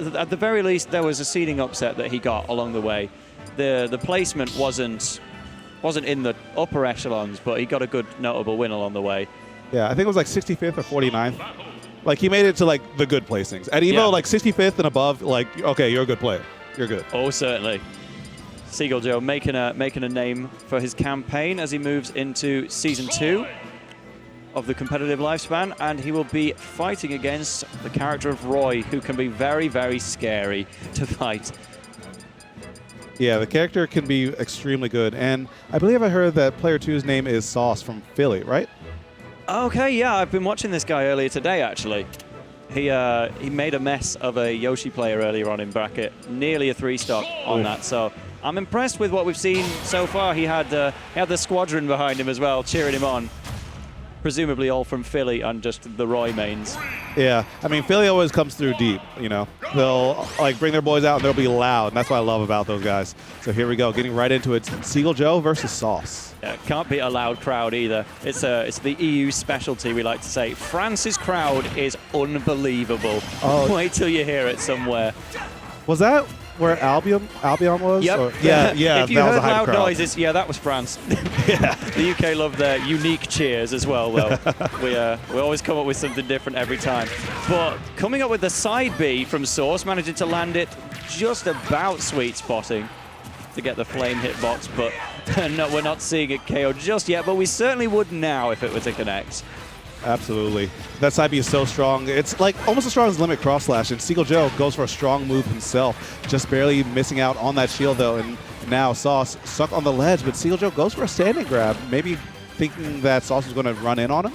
at the very least, there was a seeding upset that he got along the way. The placement wasn't in the upper echelons, but he got a good notable win along the way. Yeah, I think it was like 65th or 49th. Like, he made it to, like, the good placings. At Evo, like, 65th and above, like, okay, you're a good player. You're good. Oh, certainly. Seagull Joe making a name for his campaign as he moves into Season 2 of the competitive lifespan, and he will be fighting against the character of Roy, who can be very, very scary to fight. Yeah, the character can be extremely good, and I believe I heard that player 2's name is Sauce from Philly, right? Okay, yeah, I've been watching this guy earlier today, actually. He made a mess of a Yoshi player earlier on in bracket, nearly a 3-stock on that. So I'm impressed with what we've seen so far. He had the squadron behind him as well, cheering him on. Presumably all from Philly and just the Roy mains. Yeah, I mean, Philly always comes through deep, you know. They'll, like, bring their boys out and they'll be loud, and that's what I love about those guys. So here we go, getting right into it. Seagull Joe versus Sauce. Yeah, can't be a loud crowd either. It's the EU specialty, we like to say. France's crowd is unbelievable. Oh. Wait till you hear it somewhere. Was that where Albion was? Yep. Or, yeah. If you that was heard a hype loud crowd. noises, yeah, that was France. Yeah. The UK love their unique cheers as well, though. we always come up with something different every time. But coming up with the side B from Source, managing to land it just about sweet spotting to get the flame hitbox, but no, we're not seeing it KO just yet, but we certainly would now if it were to connect. Absolutely. That side B is so strong. It's like almost as strong as Limit Cross Slash, and Seagull Joe goes for a strong move himself, just barely missing out on that shield, though, and now Sauce stuck on the ledge, but Seagull Joe goes for a standing grab, maybe thinking that Sauce is going to run in on him.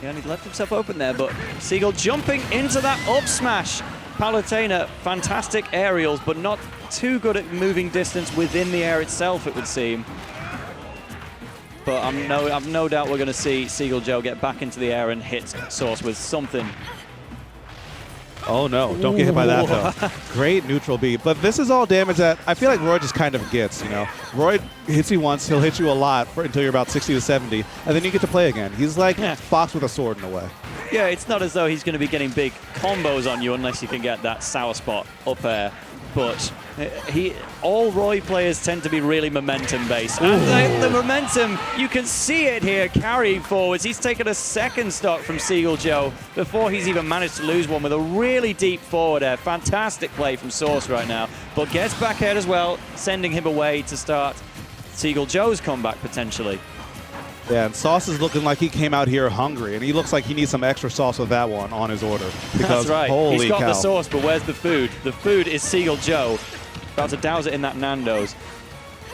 Yeah, and he left himself open there, but Seagull jumping into that up smash. Palutena, fantastic aerials, but not too good at moving distance within the air itself, it would seem. But I've no doubt we're going to see Seagull Joe get back into the air and hit Source with something. Oh no, don't get hit by that though. Great neutral B. But this is all damage that I feel like Roy just kind of gets, you know. Roy hits you once, he'll hit you a lot until you're about 60 to 70, and then you get to play again. He's like Fox with a sword in a way. Yeah, it's not as though he's going to be getting big combos on you unless you can get that sour spot up air. But all Roy players tend to be really momentum-based. And the momentum, you can see it here carrying forwards. He's taken a second stock from Seagull Joe before he's even managed to lose one with a really deep forward air. Fantastic play from Source right now. But gets back air as well, sending him away to start Seagull Joe's comeback potentially. Yeah, and Sauce is looking like he came out here hungry, and he looks like he needs some extra sauce with that one on his order. Because, that's right. Holy He's got cow. the sauce, but where's the food? The food is Seagull Joe. About to douse it in that Nando's.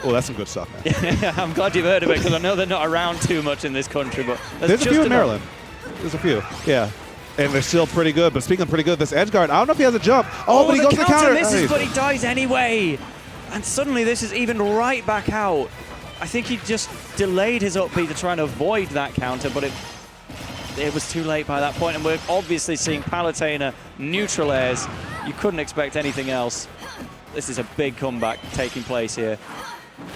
Oh, that's some good stuff, man. I'm glad you've heard of it, because I know they're not around too much in this country, but there's a few in Maryland. There's a few, yeah. And they're still pretty good, but speaking of pretty good, this edge guard, I don't know if he has a jump. Oh, but he goes to the counter. Misses, but he dies anyway. And suddenly this is even right back out. I think he just delayed his up B to try and avoid that counter, but it was too late by that point, and we're obviously seeing Palutena neutral airs. You couldn't expect anything else. This is a big comeback taking place here.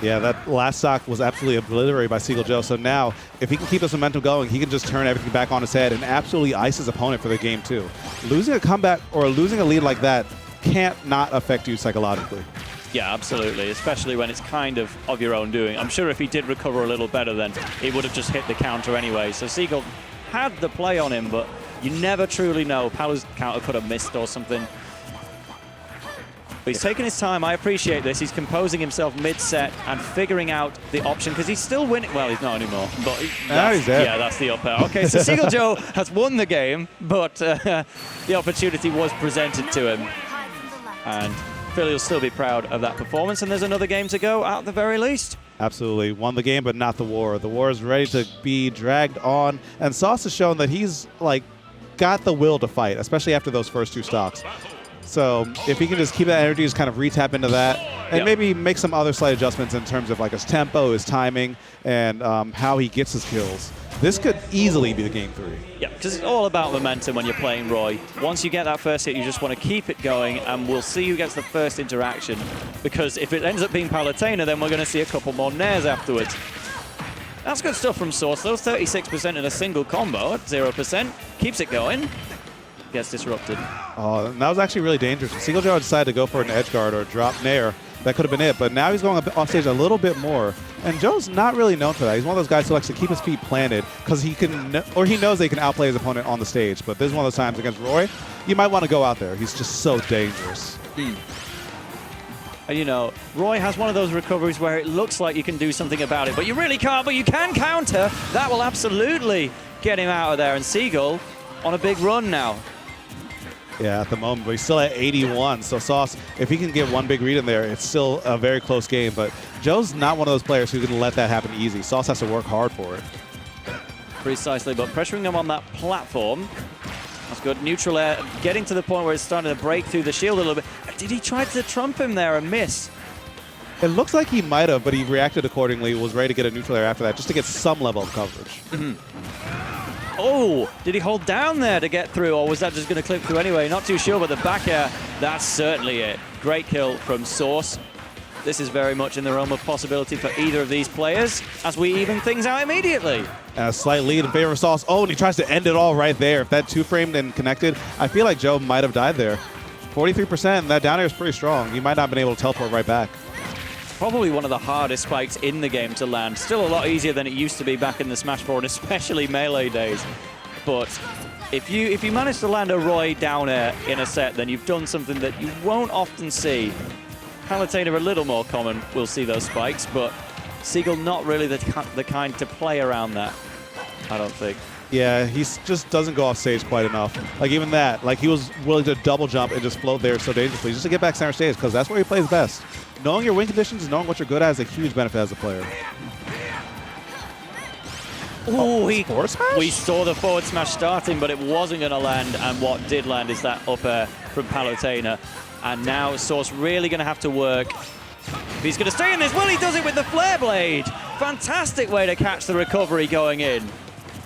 Yeah, that last stock was absolutely obliterated by Seagull Joe, so now if he can keep this momentum going, he can just turn everything back on his head and absolutely ice his opponent for the game too. Losing a comeback or losing a lead like that can't not affect you psychologically. Yeah, absolutely, especially when it's kind of your own doing. I'm sure if he did recover a little better, then he would have just hit the counter anyway. So Seagull had the play on him, but you never truly know. Palu's counter could have missed or something. But he's taking his time. I appreciate this. He's composing himself mid-set and figuring out the option, because he's still winning. Well, he's not anymore. But he's dead. Yeah, that's the up air. Okay, so Seagull Joe has won the game, but the opportunity was presented to him. And Philly will still be proud of that performance, and there's another game to go at the very least. Absolutely. Won the game, but not the war. The war is ready to be dragged on, and Sauce has shown that he's like got the will to fight, especially after those first two stocks. So if he can just keep that energy, just kind of re-tap into that, and maybe make some other slight adjustments in terms of like his tempo, his timing, and how he gets his kills, this could easily be the game 3. Yeah, because it's all about momentum when you're playing Roy. Once you get that first hit, you just want to keep it going, and we'll see who gets the first interaction. Because if it ends up being Palutena, then we're going to see a couple more nairs afterwards. That's good stuff from Source, though. 36% in a single combo at 0%. Keeps it going. gets disrupted. Oh, and that was actually really dangerous. Seagull Joe decided to go for an edge guard or a drop nair. That could have been it, but now he's going off stage a little bit more. And Joe's not really known for that. He's one of those guys who likes to keep his feet planted because he knows they can outplay his opponent on the stage. But this is one of those times against Roy, you might want to go out there. He's just so dangerous. And you know, Roy has one of those recoveries where it looks like you can do something about it, but you really can't, but you can counter. That will absolutely get him out of there. And Seagull on a big run now. Yeah, at the moment, but he's still at 81. So Sauce, if he can get one big read in there, it's still a very close game. But Joe's not one of those players who can let that happen easy. Sauce has to work hard for it. Precisely, but pressuring him on that platform. That's good. Neutral air, getting to the point where it's starting to break through the shield a little bit. Did he try to trump him there and miss? It looks like he might have, but he reacted accordingly, was ready to get a neutral air after that, just to get some level of coverage. Oh, did he hold down there to get through, or was that just going to clip through anyway? Not too sure, but the back air, that's certainly it. Great kill from Source. This is very much in the realm of possibility for either of these players as we even things out immediately. And a slight lead in favor of Sauce. Oh, and he tries to end it all right there. If that two-framed and connected, I feel like Joe might have died there. 43%, that down air is pretty strong. He might not have been able to teleport right back. Probably one of the hardest spikes in the game to land. Still a lot easier than it used to be back in the Smash 4, and especially Melee days. But if you manage to land a Roy down air in a set, then you've done something that you won't often see. Palutena are a little more common, we'll see those spikes, but Seagull not really the kind to play around that, I don't think. Yeah, he just doesn't go off stage quite enough. Like even that, like he was willing to double jump and just float there so dangerously just to get back center stage because that's where he plays best. Knowing your win conditions and knowing what you're good at is a huge benefit as a player. Oh, forward smash? We saw the forward smash starting, but it wasn't going to land, and what did land is that up air from Palutena. And now Source really going to have to work. If he's going to stay in this, well, he does it with the Flare Blade. Fantastic way to catch the recovery going in.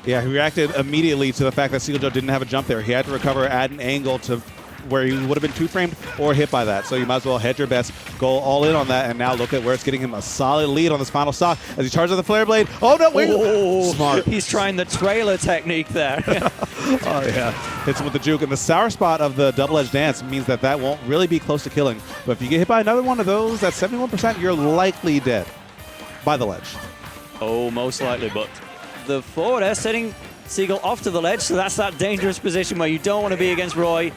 Yeah, he reacted immediately to the fact that Seagull Joe didn't have a jump there. He had to recover at an angle to where he would have been two-framed or hit by that. So you might as well hedge your bets, go all in on that, and now look at where it's getting him a solid lead on this final stock as he charges the Flare Blade. Oh, no, wait. Oh, smart. He's trying the trailer technique there. Oh, yeah. Hits him with the juke. And the sour spot of the double-edged dance means that that won't really be close to killing. But if you get hit by another one of those, at 71%, you're likely dead by the ledge. Oh, most likely, but the forward air setting Seagull off to the ledge, so that's that dangerous position where you don't want to be against Roy.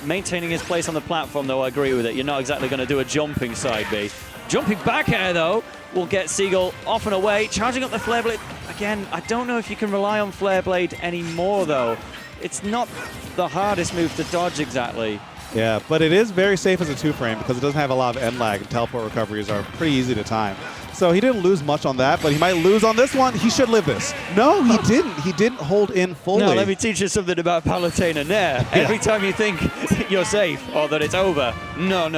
Maintaining his place on the platform, though, I agree with it. You're not exactly going to do a jumping side B. Jumping back air, though, will get Seagull off and away. Charging up the Flare Blade. Again, I don't know if you can rely on Flare Blade anymore, though. It's not the hardest move to dodge exactly. Yeah, but it is very safe as a two-frame because it doesn't have a lot of end lag, and teleport recoveries are pretty easy to time. So he didn't lose much on that, but he might lose on this one. He should live this. No, he didn't. He didn't hold in fully. No, let me teach you something about Palutena. Every time you think you're safe or that it's over, no.